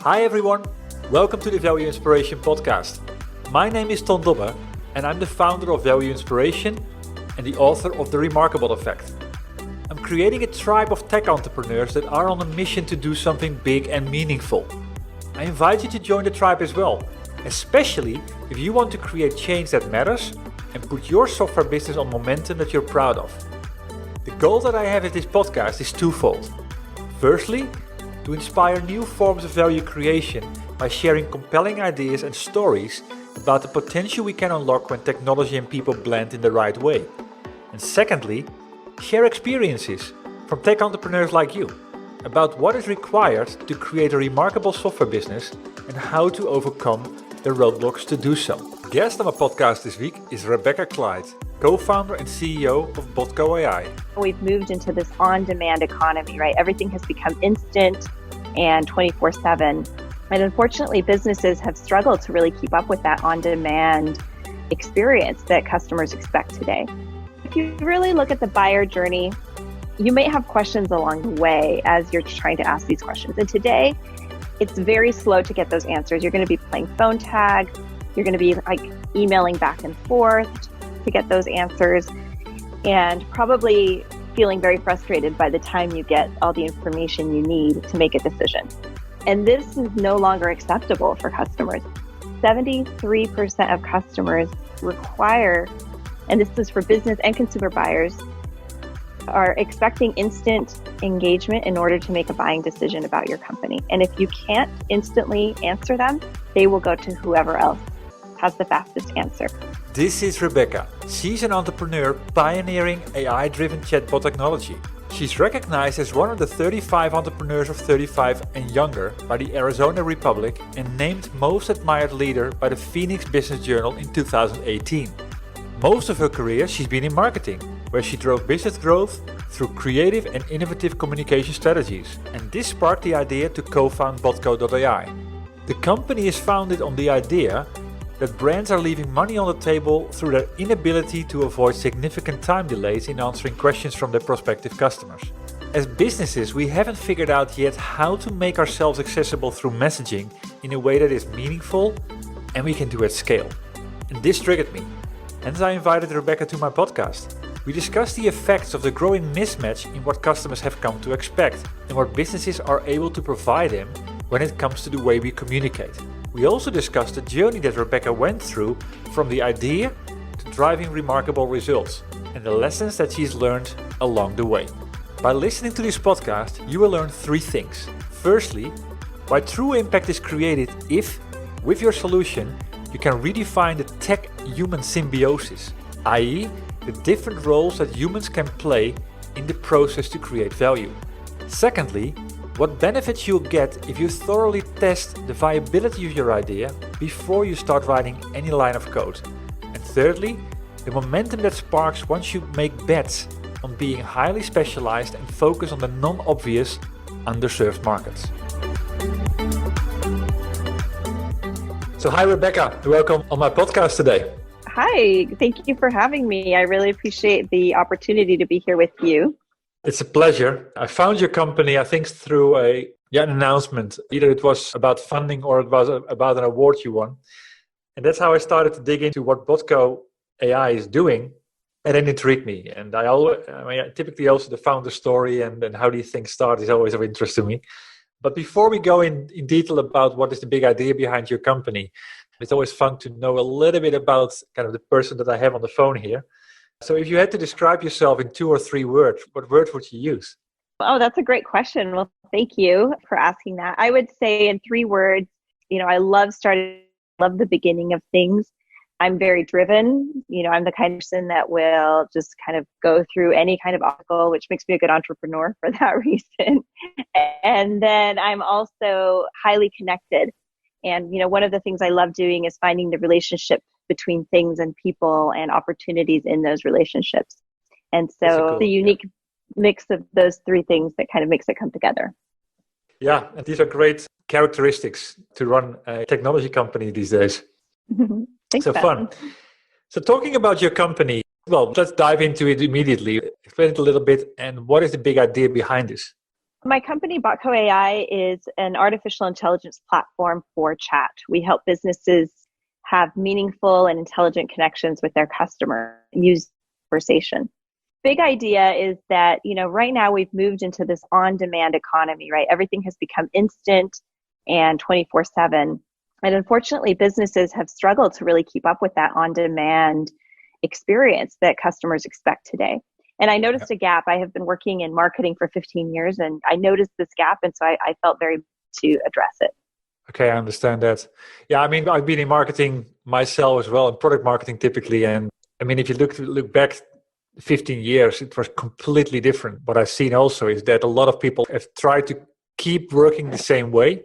Hi everyone, welcome to the Value Inspiration podcast. My name is Ton Dobbe and I'm the founder of Value Inspiration and the author of The Remarkable Effect. I'm creating a tribe of tech entrepreneurs that are on a mission to do something big and meaningful. I invite you to join the tribe as well, especially if you want to create change that matters and put your software business on momentum that you're proud of. The goal that I have with this podcast is twofold. Firstly, to inspire new forms of value creation by sharing compelling ideas and stories about the potential we can unlock when technology and people blend in the right way. And secondly, share experiences from tech entrepreneurs like you about what is required to create a remarkable software business and how to overcome the roadblocks to do so. Guest on my podcast this week is Rebecca Clyde, co-founder and CEO of Botco.ai. We've moved into this on-demand economy, right? Everything has become instant and 24/7. And unfortunately, businesses have struggled to really keep up with that on-demand experience that customers expect today. If you really look at the buyer journey, you may have questions along the way as you're trying to ask these questions. And today, it's very slow to get those answers. You're going to be playing phone tag. You're going to be emailing back and forth to get those answers, and probably feeling very frustrated by the time you get all the information you need to make a decision. And this is no longer acceptable for customers. 73% of customers require, and this is for business and consumer buyers, are expecting instant engagement in order to make a buying decision about your company. And if you can't instantly answer them, they will go to whoever else has the fastest answer. This is Rebecca. She's an entrepreneur pioneering AI-driven chatbot technology. She's recognized as one of the 35 entrepreneurs of 35 and younger by the Arizona Republic and named most admired leader by the Phoenix Business Journal in 2018. Most of her career she's been in marketing, where she drove business growth through creative and innovative communication strategies. And this sparked the idea to co-found Botco.ai. The company is founded on the idea that brands are leaving money on the table through their inability to avoid significant time delays in answering questions from their prospective customers. As businesses, we haven't figured out yet how to make ourselves accessible through messaging in a way that is meaningful and we can do at scale. And this triggered me. Hence I invited Rebecca to my podcast. We discussed the effects of the growing mismatch in what customers have come to expect and what businesses are able to provide them when it comes to the way we communicate. We also discussed the journey that Rebecca went through from the idea to driving remarkable results and the lessons that she's learned along the way. By listening to this podcast, you will learn three things. Firstly, why true impact is created if, with your solution, you can redefine the tech-human symbiosis, i.e., the different roles that humans can play in the process to create value. Secondly, what benefits you'll get if you thoroughly test the viability of your idea before you start writing any line of code. And thirdly, the momentum that sparks once you make bets on being highly specialized and focus on the non-obvious, underserved markets. So hi Rebecca, welcome on my podcast today. Hi, thank you for having me. I really appreciate the opportunity to be here with you. It's a pleasure. I found your company, I think, through an announcement. Either it was about funding or it was about an award you won. And that's how I started to dig into what Botco.ai is doing. And then it intrigued me. And typically also the founder story and how these things start is always of interest to me. But before we go in detail about what is the big idea behind your company, it's always fun to know a little bit about kind of the person that I have on the phone here. So if you had to describe yourself in 2 or 3 words, what words would you use? Oh, that's a great question. Well, thank you for asking that. I would say in 3 words, I love the beginning of things. I'm very driven. I'm the kind of person that will just kind of go through any kind of obstacle, which makes me a good entrepreneur for that reason. And then I'm also highly connected. And, one of the things I love doing is finding the relationship between things and people and opportunities in those relationships. And so the unique mix of those 3 things that kind of makes it come together. Yeah, and these are great characteristics to run a technology company these days. Thanks, so Ben. Fun. So talking about your company, well, let's dive into it immediately. Explain it a little bit and what is the big idea behind this? My company, Botco.ai, is an artificial intelligence platform for chat. We help businesses have meaningful and intelligent connections with their customer, use conversation. Big idea is that, right now we've moved into this on-demand economy, right? Everything has become instant and 24/7. And unfortunately, businesses have struggled to really keep up with that on-demand experience that customers expect today. And I noticed a gap. I have been working in marketing for 15 years, and I noticed this gap, and so I felt very to address it. Okay, I understand that. Yeah, I mean, I've been in marketing myself as well, in product marketing typically. And I mean, if you look back 15 years, it was completely different. What I've seen also is that a lot of people have tried to keep working the same way,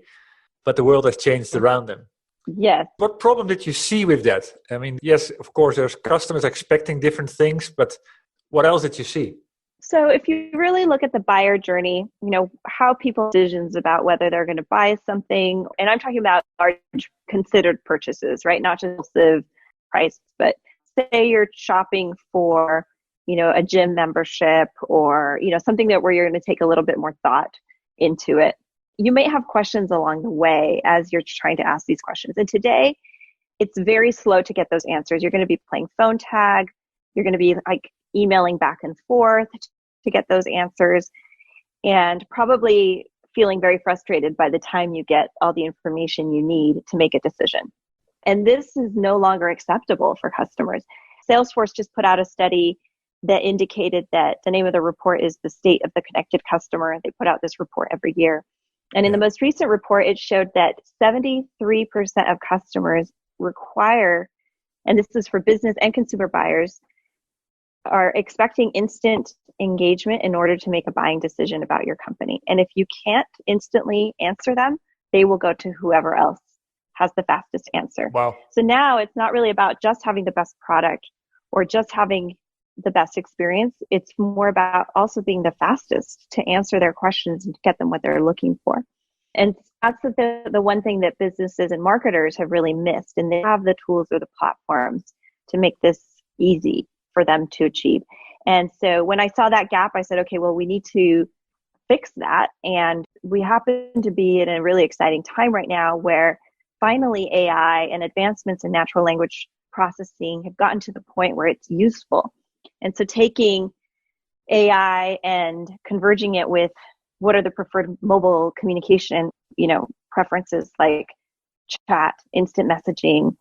but the world has changed around them. Yes. What problem did you see with that? I mean, yes, of course, there's customers expecting different things, but what else did you see? So if you really look at the buyer journey, how people make decisions about whether they're going to buy something, and I'm talking about large considered purchases, right? Not just the price, but say you're shopping for, a gym membership or, something where you're going to take a little bit more thought into it. You may have questions along the way as you're trying to ask these questions. And today, it's very slow to get those answers. You're going to be playing phone tag. You're going to be emailing back and forth to get those answers, and probably feeling very frustrated by the time you get all the information you need to make a decision. And this is no longer acceptable for customers. Salesforce just put out a study that indicated that the name of the report is the state of the connected customer. They put out this report every year. And in the most recent report, it showed that 73% of customers require, and this is for business and consumer buyers, are expecting instant engagement in order to make a buying decision about your company. And if you can't instantly answer them, they will go to whoever else has the fastest answer. Wow. So now it's not really about just having the best product or just having the best experience. It's more about also being the fastest to answer their questions and to get them what they're looking for. And that's the one thing that businesses and marketers have really missed. And they have the tools or the platforms to make this easy for them to achieve. And so when I saw that gap, I said, okay, well, we need to fix that. And we happen to be in a really exciting time right now where finally AI and advancements in natural language processing have gotten to the point where it's useful. And so taking AI and converging it with what are the preferred mobile communication, preferences like chat, instant messaging,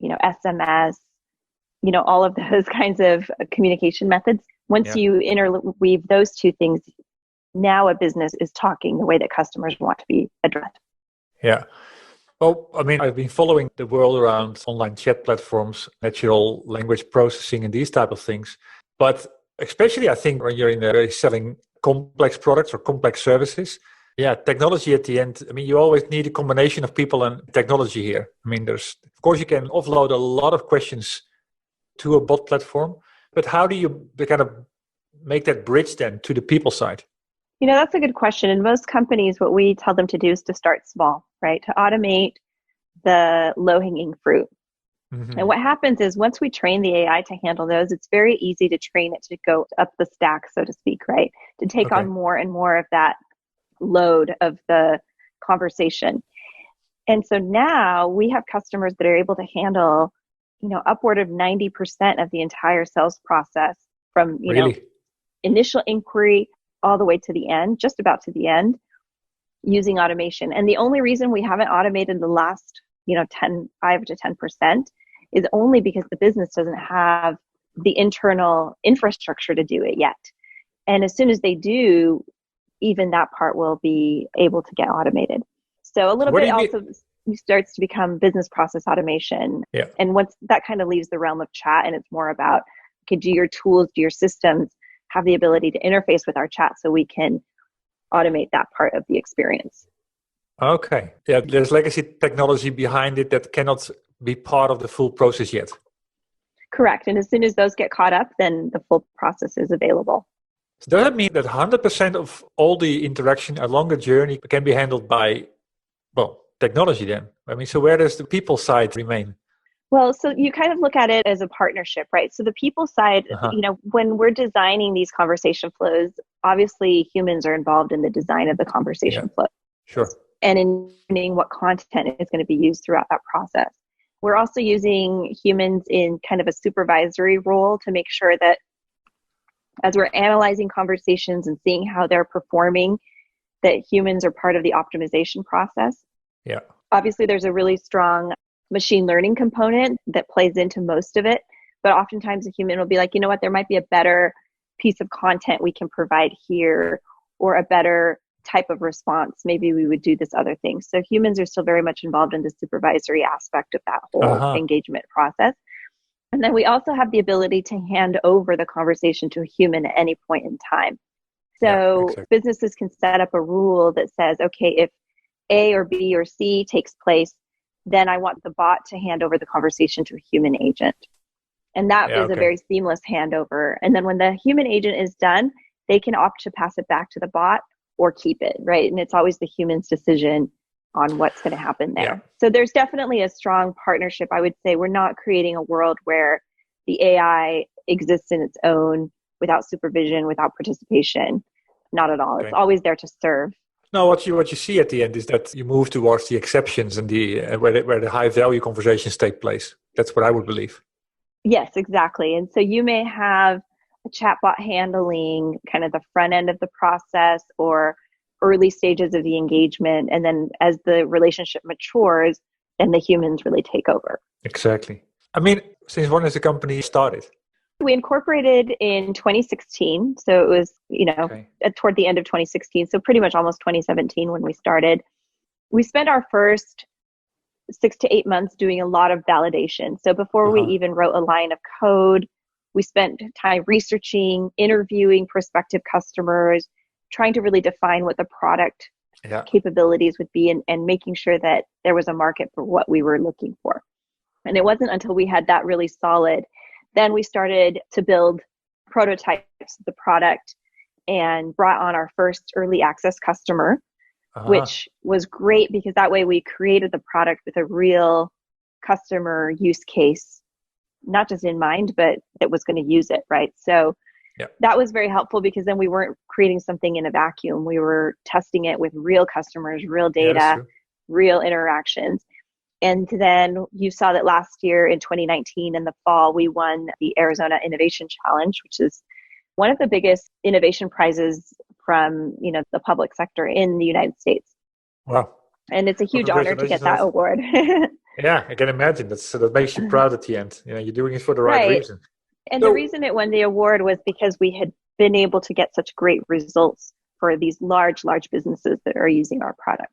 SMS, all of those kinds of communication methods. Once you interweave those two things, now a business is talking the way that customers want to be addressed. Yeah. Well, I mean, I've been following the world around online chat platforms, natural language processing, and these type of things. But especially, I think, when you're selling complex products or complex services, technology at the end, I mean, you always need a combination of people and technology here. I mean, of course, you can offload a lot of questions to a bot platform, but how do you kind of make that bridge then to the people side? That's a good question. In most companies, what we tell them to do is to start small, right? To automate the low-hanging fruit. Mm-hmm. And what happens is once we train the AI to handle those, it's very easy to train it to go up the stack, so to speak, right? To take on more and more of that load of the conversation. And so now we have customers that are able to handle, upward of 90% of the entire sales process from, initial inquiry all the way to the end, just about to the end, using automation. And the only reason we haven't automated the last, 5 to 10% is only because the business doesn't have the internal infrastructure to do it yet. And as soon as they do, even that part will be able to get automated. So a little bit also starts to become business process automation. Yeah. And once that kind of leaves the realm of chat and it's more about, okay, do your tools, do your systems have the ability to interface with our chat so we can automate that part of the experience? Okay. Yeah, there's legacy technology behind it that cannot be part of the full process yet. Correct. And as soon as those get caught up, then the full process is available. So does that mean that 100% of all the interaction along the journey can be handled by, technology then? I mean, so where does the people side remain? Well, so you kind of look at it as a partnership, right? So the people side, when we're designing these conversation flows, obviously humans are involved in the design of the conversation flow Sure. and in what content is going to be used throughout that process. We're also using humans in kind of a supervisory role to make sure that as we're analyzing conversations and seeing how they're performing, that humans are part of the optimization process. Yeah. Obviously, there's a really strong machine learning component that plays into most of it, but oftentimes a human will be like, you know what, there might be a better piece of content we can provide here, or a better type of response. Maybe we would do this other thing. So humans are still very much involved in the supervisory aspect of that whole engagement process. And then we also have the ability to hand over the conversation to a human at any point in time. So businesses can set up a rule that says, okay, if A or B or C takes place, then I want the bot to hand over the conversation to a human agent. And that is a very seamless handover. And then when the human agent is done, they can opt to pass it back to the bot or keep it, right? And it's always the human's decision on what's going to happen there. Yeah. So there's definitely a strong partnership. I would say we're not creating a world where the AI exists in its own without supervision, without participation. Not at all. Okay. It's always there to serve. No, what you see at the end is that you move towards the exceptions and the where the high value conversations take place. That's what I would believe. Yes, exactly. And so you may have a chatbot handling kind of the front end of the process or early stages of the engagement. And then as the relationship matures, then the humans really take over. Exactly. I mean, since when has the company started? We incorporated in 2016. So it was, toward the end of 2016. So pretty much almost 2017 when we started. We spent our first 6 to 8 months doing a lot of validation. So before we even wrote a line of code, we spent time researching, interviewing prospective customers, trying to really define what the product capabilities would be and making sure that there was a market for what we were looking for. And it wasn't until we had that really solid, then we started to build prototypes of the product and brought on our first early access customer, which was great because that way we created the product with a real customer use case, not just in mind, but that was going to use it, right? So that was very helpful because then we weren't creating something in a vacuum. We were testing it with real customers, real data, real interactions. And then you saw that last year in 2019 in the fall, we won the Arizona Innovation Challenge, which is one of the biggest innovation prizes from, the public sector in the United States. Wow. And it's a huge honor to get that award. Yeah, I can imagine. That makes you proud at the end. You're doing it for the right reason. And the reason it won the award was because we had been able to get such great results for these large businesses that are using our product.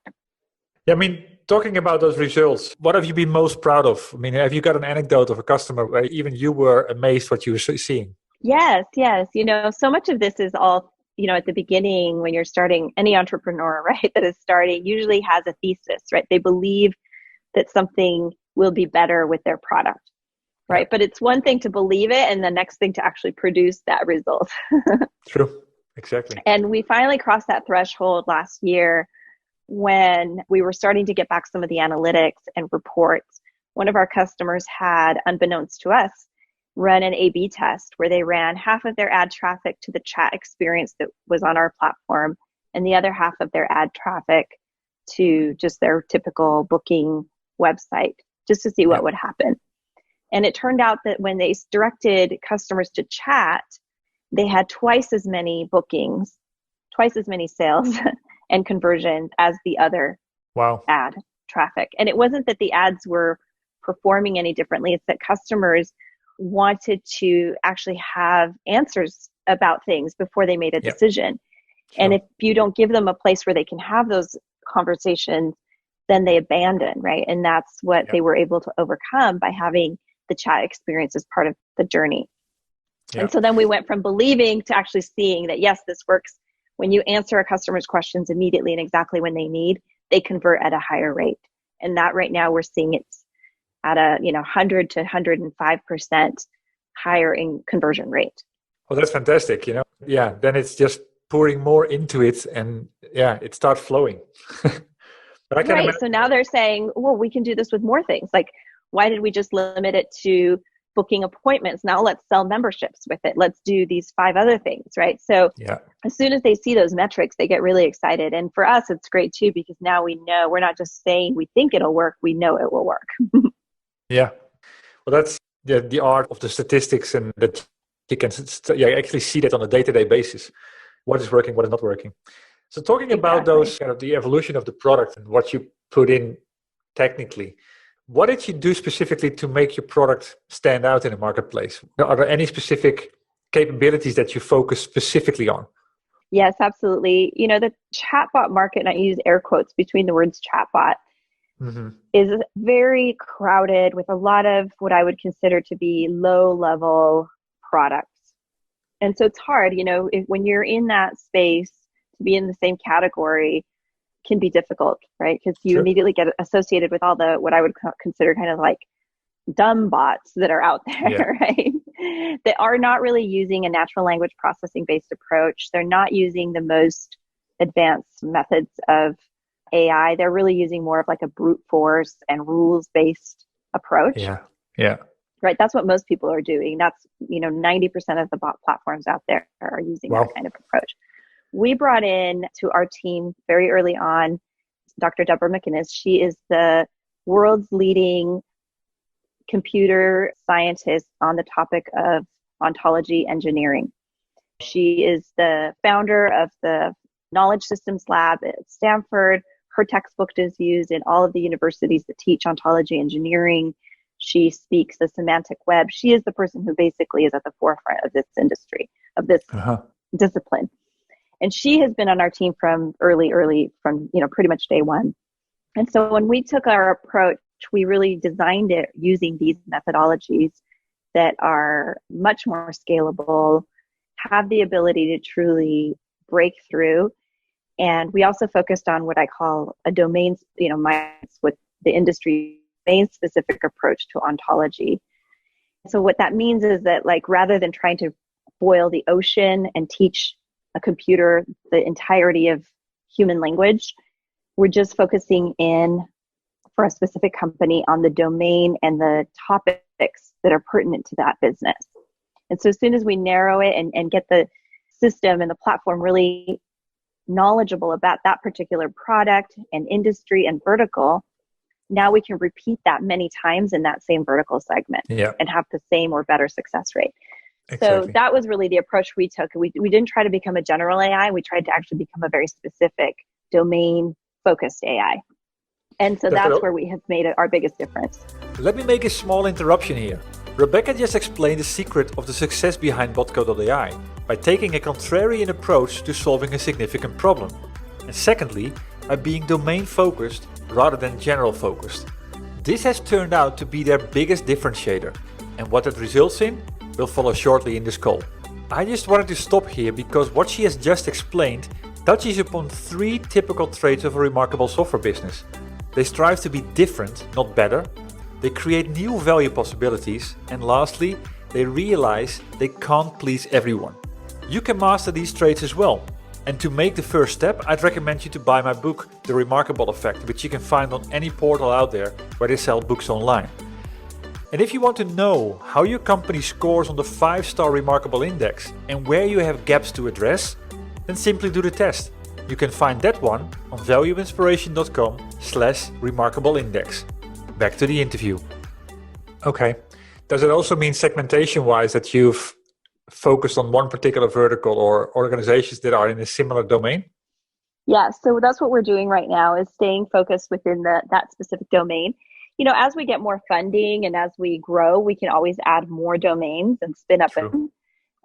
Yeah, I mean, talking about those results, what have you been most proud of? I mean, have you got an anecdote of a customer where even you were amazed what you were seeing? Yes. So much of this is all, at the beginning when you're starting, any entrepreneur, right, that is starting usually has a thesis, right? They believe that something will be better with their product. Right. But it's one thing to believe it and the next thing to actually produce that result. True. Exactly. And we finally crossed that threshold last year when we were starting to get back some of the analytics and reports. One of our customers had, unbeknownst to us, run an A/B test where they ran half of their ad traffic to the chat experience that was on our platform and the other half of their ad traffic to just their typical booking website just to see what would happen. And it turned out that when they directed customers to chat, they had twice as many bookings, twice as many sales and conversions as the other ad traffic. And it wasn't that the ads were performing any differently. It's that customers wanted to actually have answers about things before they made a decision. Sure. And if you don't give them a place where they can have those conversations, then they abandon, right? And that's what they were able to overcome by having the chat experience as part of the journey. Yeah. And so then we went from believing to actually seeing that, yes, this works. When you answer a customer's questions immediately and exactly when they need, they convert at a higher rate. And that right now we're seeing it's at a 100 to 105% higher in conversion rate. Well, that's fantastic. Then it's just pouring more into it and it starts flowing. But I can So now they're saying, well, we can do this with more things. Like, why did we just limit it to booking appointments. Now let's sell memberships with it. Let's do these 5 other things, right? So as soon as they see those metrics, they get really excited. And for us, it's great too, because now we know we're not just saying we think it'll work, we know it will work. Yeah. Well, that's the art of the statistics, and that you can actually see that on a day-to-day basis, what is working, what is not working. So talking about those kind of the evolution of the product and what you put in technically, what did you do specifically to make your product stand out in the marketplace? Are there any specific capabilities that you focus specifically on? Yes, absolutely. The chatbot market, and I use air quotes between the words chatbot, is very crowded with a lot of what I would consider to be low-level products. And so it's hard, when you're in that space, to be in the same category can be difficult, right? Because you immediately get associated with all the, what I would consider kind of like dumb bots that are out there, right? That are not really using a natural language processing based approach. They're not using the most advanced methods of AI. They're really using more of like a brute force and rules based approach. Yeah. Right. That's what most people are doing. That's, 90% of the bot platforms out there are using that kind of approach. We brought in to our team very early on, Dr. Deborah McInnes. She is the world's leading computer scientist on the topic of ontology engineering. She is the founder of the Knowledge Systems Lab at Stanford. Her textbook is used in all of the universities that teach ontology engineering. She speaks the semantic web. She is the person who basically is at the forefront of this industry, of this discipline. And she has been on our team from early, from, pretty much day one. And so when we took our approach, we really designed it using these methodologies that are much more scalable, have the ability to truly break through. And we also focused on what I call a domain, with the industry domain-specific approach to ontology. So what that means is that, rather than trying to boil the ocean and teach a computer the entirety of human language, we're just focusing in for a specific company on the domain and the topics that are pertinent to that business. And so as soon as we narrow it and get the system and the platform really knowledgeable about that particular product and industry and vertical, now we can repeat that many times in that same vertical segment and have the same or better success rate. Exactly. So that was really the approach we took. We didn't try to become a general AI. We tried to actually become a very specific domain-focused AI. And so that's where we have made it our biggest difference. Let me make a small interruption here. Rebecca just explained the secret of the success behind Botco.ai by taking a contrarian approach to solving a significant problem. And secondly, by being domain-focused rather than general-focused. This has turned out to be their biggest differentiator. And what that results in will follow shortly in this call. I just wanted to stop here because what she has just explained touches upon 3 typical traits of a remarkable software business. They strive to be different, not better. They create new value possibilities. And lastly, they realize they can't please everyone. You can master these traits as well. And to make the first step, I'd recommend you to buy my book, The Remarkable Effect, which you can find on any portal out there where they sell books online. And if you want to know how your company scores on the 5-star Remarkable Index and where you have gaps to address, then simply do the test. You can find that one on valueinspiration.com/remarkableindex. Back to the interview. Okay. Does it also mean segmentation-wise that you've focused on one particular vertical or organizations that are in a similar domain? Yeah, so that's what we're doing right now, is staying focused within that specific domain. As we get more funding and as we grow, we can always add more domains and spin up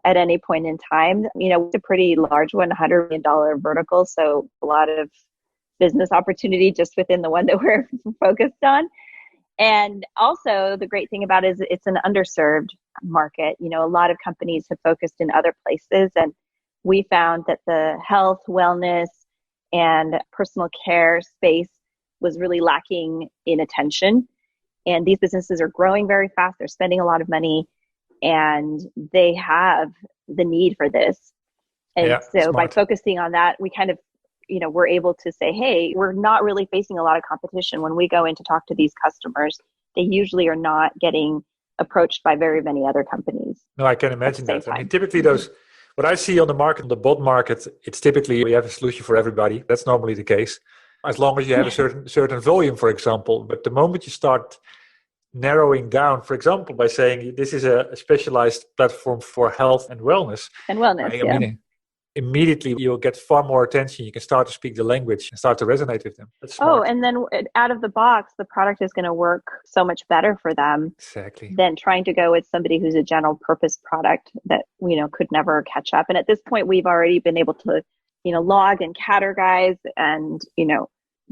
at any point in time. It's a pretty large one, $100 million vertical. So a lot of business opportunity just within the one that we're focused on. And also the great thing about it is it's an underserved market. A lot of companies have focused in other places, and we found that the health, wellness, and personal care space was really lacking in attention. And these businesses are growing very fast. They're spending a lot of money, and they have the need for this. And so by focusing on that, we kind of, we're able to say, hey, we're not really facing a lot of competition. When we go in to talk to these customers, they usually are not getting approached by very many other companies. No, I can imagine that. I mean, typically what I see on the market, on the bot market, it's typically we have a solution for everybody. That's normally the case, as long as you have a certain volume, for example. But the moment you start narrowing down, for example, by saying this is a specialized platform for health and wellness. And wellness, I mean, immediately you'll get far more attention. You can start to speak the language and start to resonate with them. That's smart. And then out of the box, the product is going to work so much better for them than trying to go with somebody who's a general purpose product that, could never catch up. And at this point, we've already been able to, log and categorize and,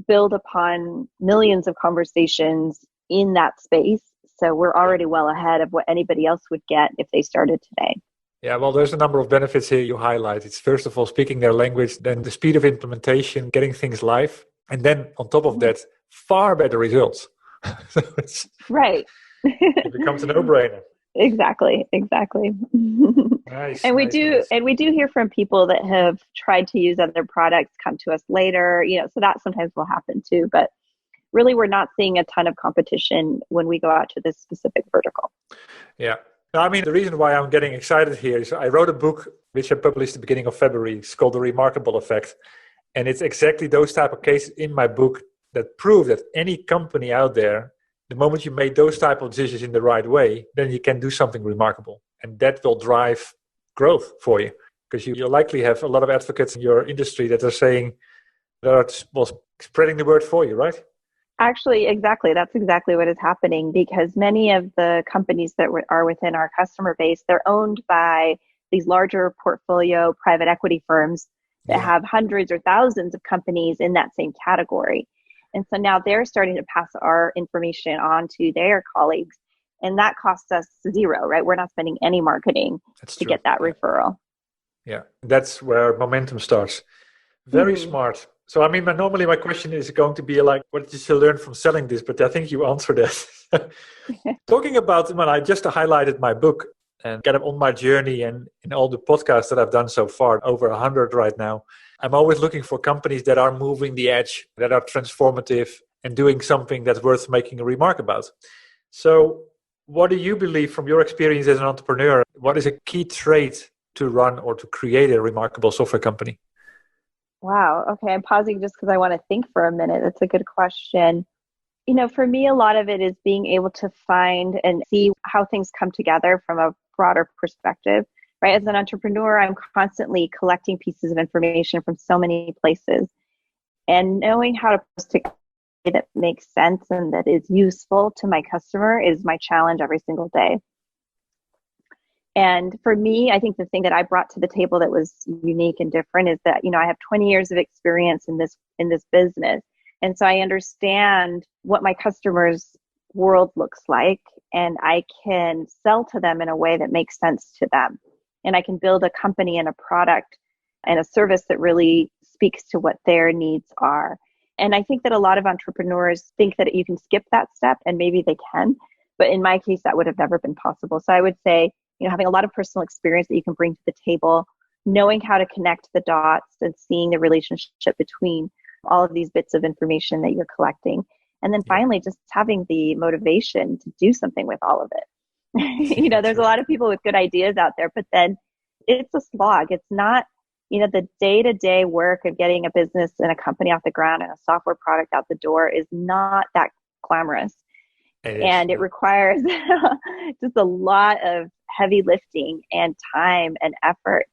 build upon millions of conversations in that space. So we're already well ahead of what anybody else would get if they started today. Yeah, well, there's a number of benefits here you highlight. It's first of all, speaking their language, then the speed of implementation, getting things live. And then on top of that, far better results. So right. It becomes a no-brainer. Exactly. Nice. And we do hear from people that have tried to use other products, come to us later, so that sometimes will happen too. But really, we're not seeing a ton of competition when we go out to this specific vertical. Yeah. I mean, the reason why I'm getting excited here is I wrote a book which I published at the beginning of February. It's called The Remarkable Effect. And it's exactly those type of cases in my book that prove that any company out there, the moment you made those type of decisions in the right way, then you can do something remarkable. And that will drive growth for you. Because you'll likely have a lot of advocates in your industry that are saying, that are spreading the word for you, right? Actually, exactly. That's exactly what is happening, because many of the companies that are within our customer base, they're owned by these larger portfolio private equity firms that have hundreds or thousands of companies in that same category. And so now they're starting to pass our information on to their colleagues, and that costs us zero, right? We're not spending any marketing to get that referral. Yeah, that's where momentum starts. Very smart. So, I mean, normally my question is going to be like, what did you learn from selling this? But I think you answered that. Talking about, I just highlighted my book and kind of on my journey and in all the podcasts that I've done so far, over 100 right now. I'm always looking for companies that are moving the edge, that are transformative and doing something that's worth making a remark about. So what do you believe from your experience as an entrepreneur? What is a key trait to run or to create a remarkable software company? Wow. Okay. I'm pausing just because I want to think for a minute. That's a good question. For me, a lot of it is being able to find and see how things come together from a broader perspective, right? As an entrepreneur, I'm constantly collecting pieces of information from so many places, and knowing how to post it that makes sense and that is useful to my customer is my challenge every single day. And for me, I think the thing that I brought to the table that was unique and different is that, I have 20 years of experience in this business. And so I understand what my customers' world looks like, and I can sell to them in a way that makes sense to them. And I can build a company and a product and a service that really speaks to what their needs are. And I think that a lot of entrepreneurs think that you can skip that step, and maybe they can. But in my case, that would have never been possible. So I would say, having a lot of personal experience that you can bring to the table, knowing how to connect the dots and seeing the relationship between all of these bits of information that you're collecting. And then finally, just having the motivation to do something with all of it. There's a lot of people with good ideas out there, but then it's a slog. It's not, the day-to-day work of getting a business and a company off the ground and a software product out the door is not that glamorous. And it requires just a lot of heavy lifting and time and effort,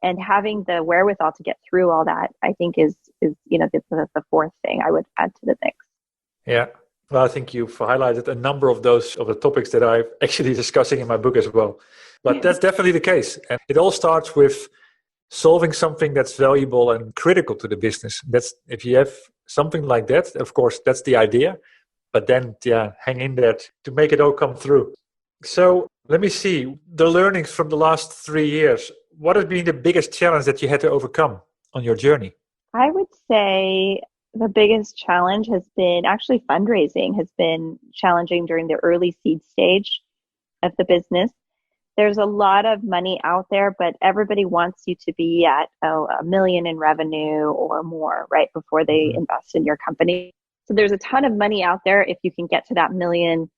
and having the wherewithal to get through all that, I think is the fourth thing I would add to the mix. Yeah. Well, I think you've highlighted a number of the topics that I'm actually discussing in my book as well. But that's definitely the case. And it all starts with solving something that's valuable and critical to the business. That's if you have something like that, of course, that's the idea. But then, hang in there to make it all come through. So let me see, the learnings from the last 3 years. What has been the biggest challenge that you had to overcome on your journey? I would say the biggest challenge has been actually fundraising has been challenging during the early seed stage of the business. There's a lot of money out there, but everybody wants you to be at $1 million in revenue or more, right, before they invest in your company. So there's a ton of money out there if you can get to that $1 million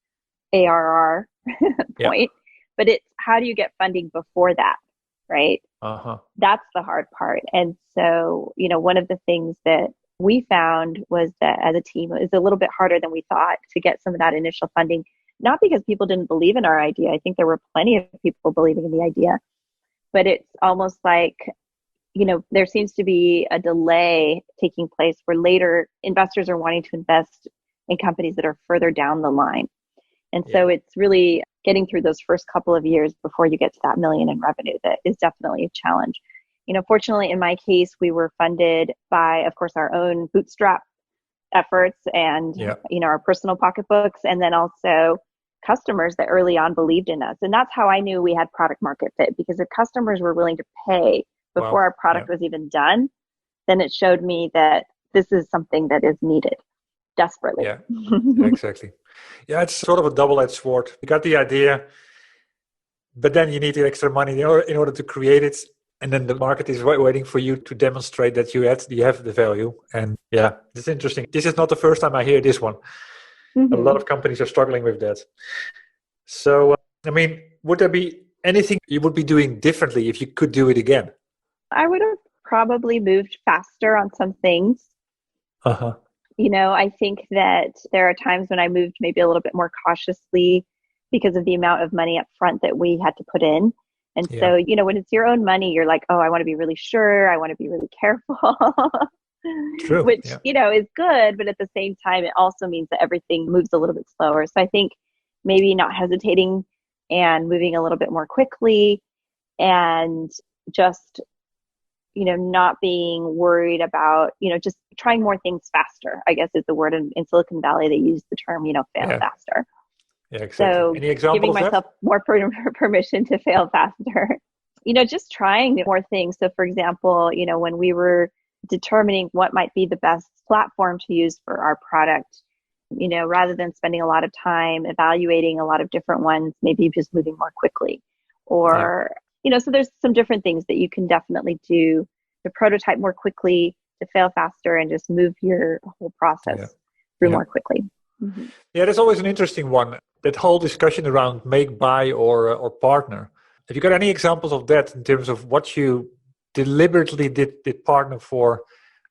ARR Yeah. point, but it's how do you get funding before that, right? Uh-huh. That's the hard part. And so, one of the things that we found was that as a team, it was a little bit harder than we thought to get some of that initial funding, not because people didn't believe in our idea. I think there were plenty of people believing in the idea, but it's almost like, there seems to be a delay taking place where later investors are wanting to invest in companies that are further down the line. And so it's really getting through those first couple of years before you get to that million in revenue that is definitely a challenge. Fortunately, in my case, we were funded by, of course, our own bootstrap efforts and, our personal pocketbooks, and then also customers that early on believed in us. And that's how I knew we had product market fit, because if customers were willing to pay before our product was even done, then it showed me that this is something that is needed desperately. Yeah, exactly. Yeah, it's sort of a double-edged sword. You got the idea, but then you need the extra money in order to create it. And then the market is waiting for you to demonstrate that you have the value. And yeah, it's interesting. This is not the first time I hear this one. A lot of companies are struggling with that. So, would there be anything you would be doing differently if you could do it again? I would have probably moved faster on some things. Uh-huh. I think that there are times when I moved maybe a little bit more cautiously because of the amount of money up front that we had to put in. And so, when it's your own money, you're like, oh, I want to be really sure. I want to be really careful. True. Which, is good. But at the same time, it also means that everything moves a little bit slower. So I think maybe not hesitating and moving a little bit more quickly, and just, not being worried about, just trying more things faster, I guess is the word. In Silicon Valley, they use the term, fail faster. Yeah, exactly. So any example giving of myself that? more permission to fail faster, just trying more things. So for example, when we were determining what might be the best platform to use for our product, rather than spending a lot of time evaluating a lot of different ones, maybe just moving more quickly. Or, so there's some different things that you can definitely do to prototype more quickly, to fail faster, and just move your whole process through more quickly. Mm-hmm. Yeah, that's always an interesting one. That whole discussion around make, buy, or partner. Have you got any examples of that in terms of what you deliberately did partner for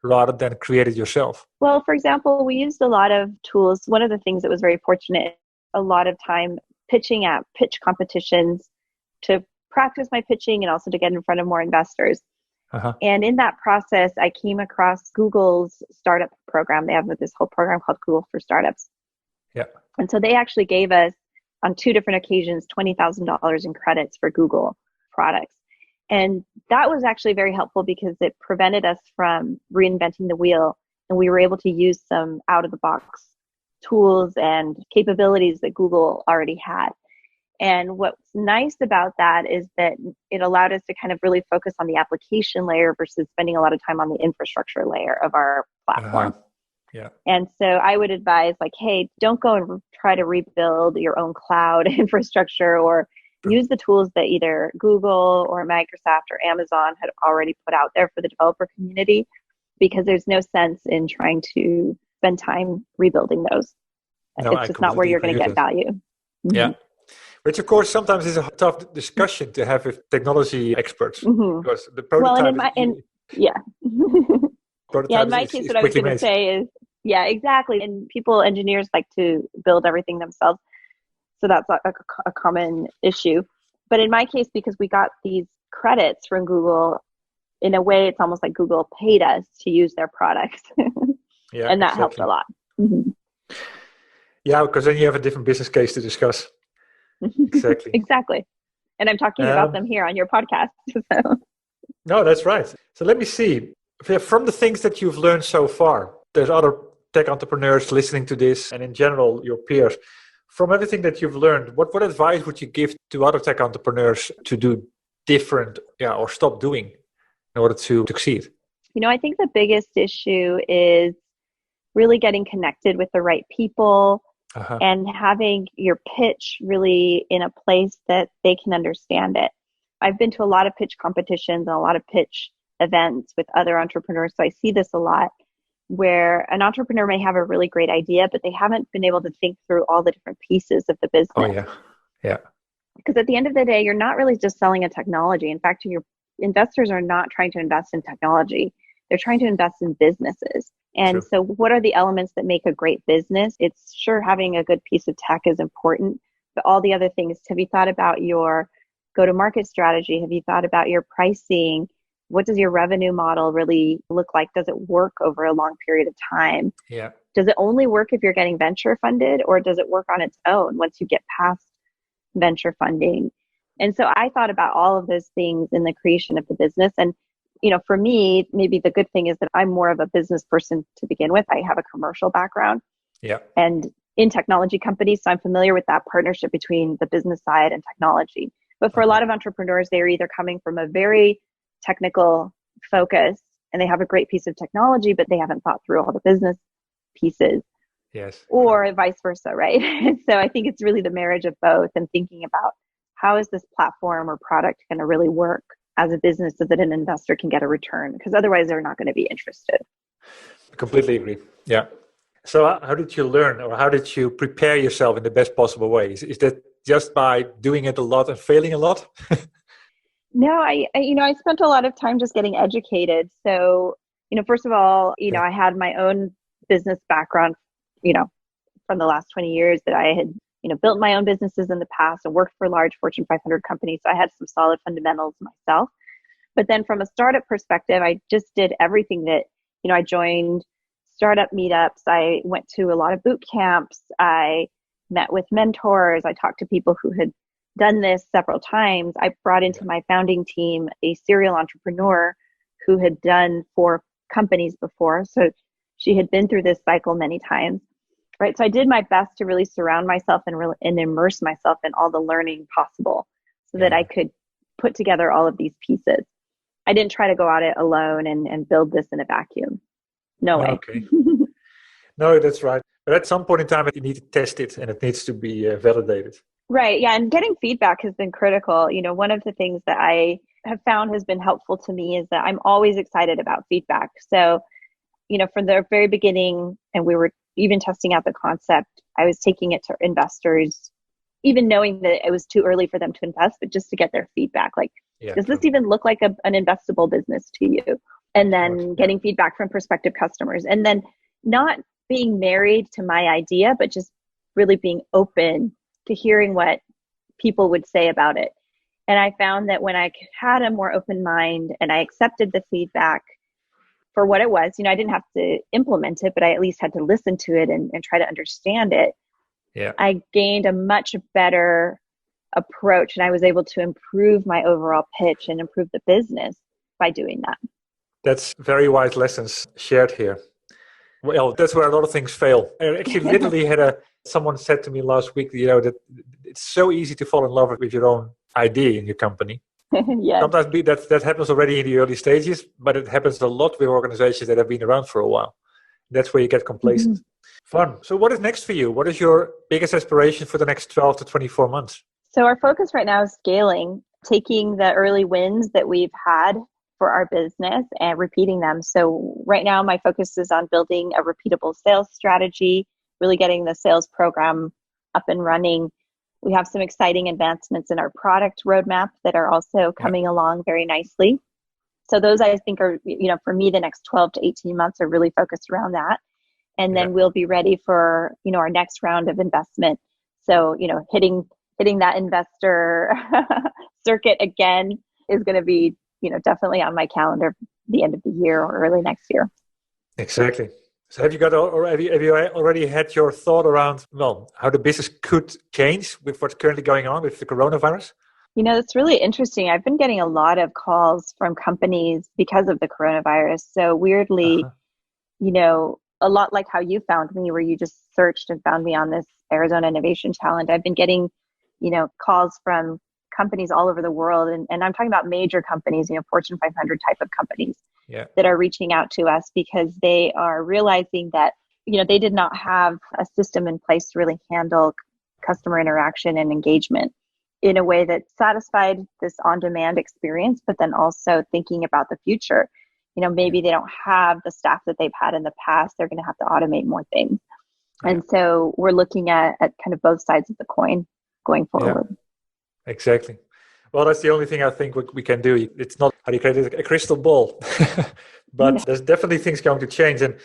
rather than create it yourself? Well, for example, we used a lot of tools. One of the things that was very fortunate, a lot of time pitching at pitch competitions to practice my pitching and also to get in front of more investors. Uh-huh. And in that process, I came across Google's startup program. They have this whole program called Google for Startups. Yeah. And so they actually gave us on 2 different occasions $20,000 in credits for Google products. And that was actually very helpful because it prevented us from reinventing the wheel. And we were able to use some out-of-the-box tools and capabilities that Google already had. And what's nice about that is that it allowed us to kind of really focus on the application layer versus spending a lot of time on the infrastructure layer of our platform. Uh-huh. Yeah. And so I would advise hey, don't go and try to rebuild your own cloud infrastructure, or use the tools that either Google or Microsoft or Amazon had already put out there for the developer community, because there's no sense in trying to spend time rebuilding those. No, it's just not where you're going to get value. Mm-hmm. Yeah. Which, of course, sometimes is a tough discussion to have with technology experts, because the prototype in my case, what I was going to say is, exactly. And engineers like to build everything themselves. So that's a common issue. But in my case, because we got these credits from Google, in a way, it's almost like Google paid us to use their products. And that helped a lot. Mm-hmm. Yeah, because then you have a different business case to discuss. Exactly. Exactly. And I'm talking about them here on your podcast. So. No, that's right. So let me see. From the things that you've learned so far, there's other tech entrepreneurs listening to this, and in general, your peers. From everything that you've learned, what advice would you give to other tech entrepreneurs to do different, or stop doing in order to succeed? I think the biggest issue is really getting connected with the right people. Uh-huh. And having your pitch really in a place that they can understand it. I've been to a lot of pitch competitions and a lot of pitch events with other entrepreneurs. So I see this a lot, where an entrepreneur may have a really great idea, but they haven't been able to think through all the different pieces of the business. Oh, yeah. Yeah. Because at the end of the day, you're not really just selling a technology. In fact, your investors are not trying to invest in technology. They're trying to invest in businesses. And True. so what are the elements that make a great business? It's sure having a good piece of tech is important, but all the other things, have you thought about your go-to-market strategy? Have you thought about your pricing? What does your revenue model really look like? Does it work over a long period of time? Yeah. Does it only work if you're getting venture funded, or does it work on its own once you get past venture funding? And so I thought about all of those things in the creation of the business. And, for me, maybe the good thing is that I'm more of a business person to begin with. I have a commercial background Yeah. and in technology companies. So I'm familiar with that partnership between the business side and technology. But for a lot of entrepreneurs, they're either coming from a very technical focus and they have a great piece of technology, but they haven't thought through all the business pieces. Yes. Or vice versa, right? And so I think it's really the marriage of both and thinking about how is this platform or product going to really work as a business so that an investor can get a return, because otherwise they're not going to be interested. I completely agree. Yeah. So how did you learn, or how did you prepare yourself in the best possible way? Is that just by doing it a lot and failing a lot? No, I spent a lot of time just getting educated. So, first of all, I had my own business background, from the last 20 years that I had, built my own businesses in the past and worked for large Fortune 500 companies. So I had some solid fundamentals myself. But then from a startup perspective, I just did everything that, I joined startup meetups. I went to a lot of boot camps. I met with mentors. I talked to people who had done this several times. I brought into my founding team a serial entrepreneur who had done 4 companies before. So she had been through this cycle many times, right? So I did my best to really surround myself and immerse myself in all the learning possible so that I could put together all of these pieces. I didn't try to go at it alone and build this in a vacuum. No way. Okay. No, that's right. But at some point in time, you need to test it and it needs to be validated. Right. Yeah. And getting feedback has been critical. One of the things that I have found has been helpful to me is that I'm always excited about feedback. So, from the very beginning, and we were even testing out the concept, I was taking it to investors, even knowing that it was too early for them to invest, but just to get their feedback. Like, does this even look like an investable business to you? And then getting feedback from prospective customers. And then not being married to my idea, but just really being open to hearing what people would say about it. And I found that when I had a more open mind and I accepted the feedback for what it was, I didn't have to implement it, but I at least had to listen to it and try to understand it. Yeah. I gained a much better approach and I was able to improve my overall pitch and improve the business by doing that. That's very wise lessons shared here. Well, that's where a lot of things fail. I actually literally had someone said to me last week, that it's so easy to fall in love with your own idea in your company. Yes. Sometimes that happens already in the early stages, but it happens a lot with organizations that have been around for a while. That's where you get complacent. Mm-hmm. Fun. So what is next for you? What is your biggest aspiration for the next 12 to 24 months? So our focus right now is scaling, taking the early wins that we've had for our business and repeating them. So right now, my focus is on building a repeatable sales strategy, really getting the sales program up and running. We have some exciting advancements in our product roadmap that are also coming along very nicely. So those I think are, for me, the next 12 to 18 months are really focused around that. And then we'll be ready for, our next round of investment. So, hitting that investor circuit again is going to be, definitely on my calendar the end of the year or early next year. Exactly. So have you already had your thought around, how the business could change with what's currently going on with the coronavirus? It's really interesting. I've been getting a lot of calls from companies because of the coronavirus. So weirdly, a lot like how you found me, where you just searched and found me on this Arizona Innovation Challenge. I've been getting, calls from companies all over the world. And I'm talking about major companies, Fortune 500 type of companies that are reaching out to us because they are realizing that, they did not have a system in place to really handle customer interaction and engagement in a way that satisfied this on-demand experience, but then also thinking about the future. Maybe they don't have the staff that they've had in the past. They're going to have to automate more things. And so we're looking at kind of both sides of the coin. going forward. Yeah, exactly. Well, that's the only thing I think we can do. It's not how do you create a crystal ball, but there's definitely things going to change. And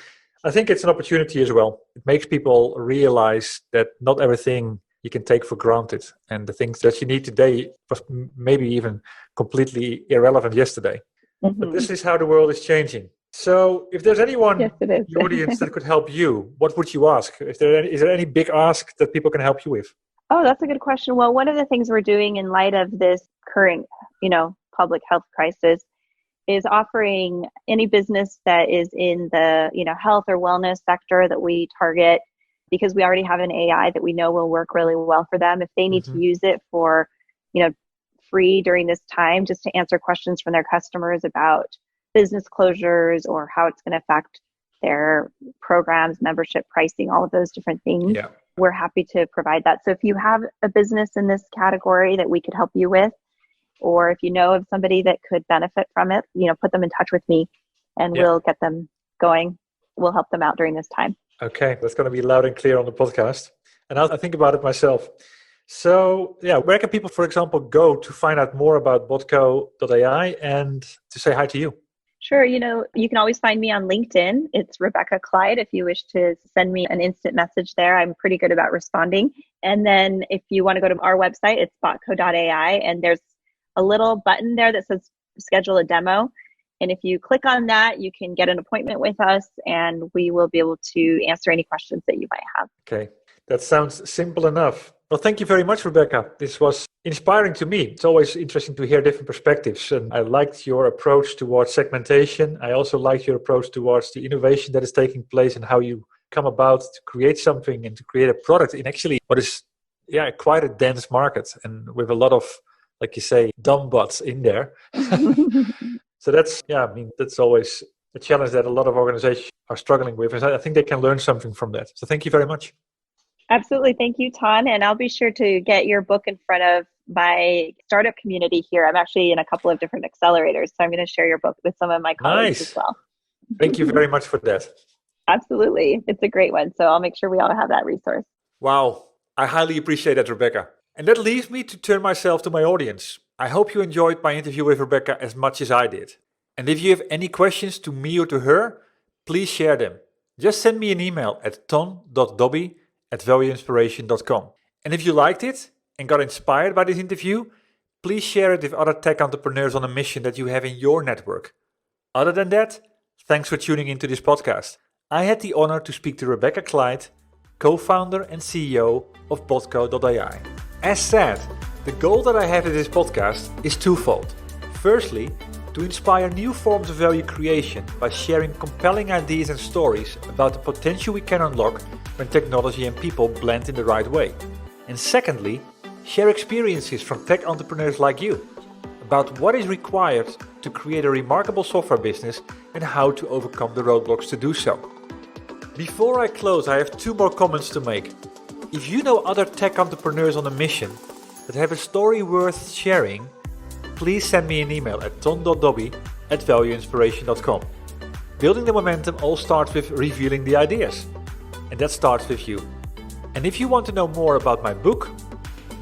I think it's an opportunity as well. It makes people realize that not everything you can take for granted. And the things that you need today was maybe even completely irrelevant yesterday. But this is how the world is changing. So if there's anyone in the audience that could help you, what would you ask? Is there any big ask that people can help you with? Oh, that's a good question. Well, one of the things we're doing in light of this current, public health crisis is offering any business that is in the, health or wellness sector that we target, because we already have an AI that we know will work really well for them. If they need to use it for, free during this time, just to answer questions from their customers about business closures or how it's going to affect their programs, membership pricing, all of those different things. Yeah. We're happy to provide that. So if you have a business in this category that we could help you with, or if you know of somebody that could benefit from it, put them in touch with me and we'll get them going. We'll help them out during this time. Okay, that's going to be loud and clear on the podcast. And I think about it myself. So, where can people, for example, go to find out more about Botco.ai and to say hi to you? Sure. You can always find me on LinkedIn. It's Rebecca Clyde. If you wish to send me an instant message there, I'm pretty good about responding. And then if you want to go to our website, it's Botco.ai. And there's a little button there that says schedule a demo. And if you click on that, you can get an appointment with us and we will be able to answer any questions that you might have. Okay. That sounds simple enough. Well, thank you very much, Rebecca. This was inspiring to me. It's always interesting to hear different perspectives. And I liked your approach towards segmentation. I also liked your approach towards the innovation that is taking place and how you come about to create something and to create a product in actually what is quite a dense market and with a lot of, like you say, dumb bots in there. So that's always a challenge that a lot of organizations are struggling with. And I think they can learn something from that. So thank you very much. Absolutely. Thank you, Ton. And I'll be sure to get your book in front of my startup community here. I'm actually in a couple of different accelerators, so I'm going to share your book with some of my colleagues as well. Thank you very much for that. Absolutely. It's a great one. So I'll make sure we all have that resource. Wow. I highly appreciate that, Rebecca. And that leaves me to turn myself to my audience. I hope you enjoyed my interview with Rebecca as much as I did. And if you have any questions to me or to her, please share them. Just send me an email at ton.dobby@valueinspiration.com. And if you liked it and got inspired by this interview, please share it with other tech entrepreneurs on a mission that you have in your network. Other than that, thanks for tuning into this podcast. I had the honor to speak to Rebecca Clyde, co-founder and CEO of Botco.ai. As said, the goal that I have with this podcast is twofold. Firstly, to inspire new forms of value creation by sharing compelling ideas and stories about the potential we can unlock when technology and people blend in the right way. And secondly, share experiences from tech entrepreneurs like you about what is required to create a remarkable software business and how to overcome the roadblocks to do so. Before I close, I have 2 more comments to make. If you know other tech entrepreneurs on a mission that have a story worth sharing, please send me an email at ton.dobby@valueinspiration.com. Building the momentum all starts with revealing the ideas. And that starts with you. And if you want to know more about my book,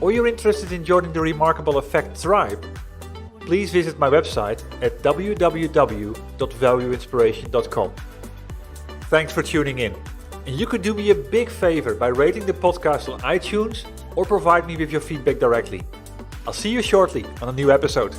or you're interested in joining the Remarkable Effect tribe, please visit my website at www.valueinspiration.com. Thanks for tuning in. And you could do me a big favor by rating the podcast on iTunes or provide me with your feedback directly. I'll see you shortly on a new episode.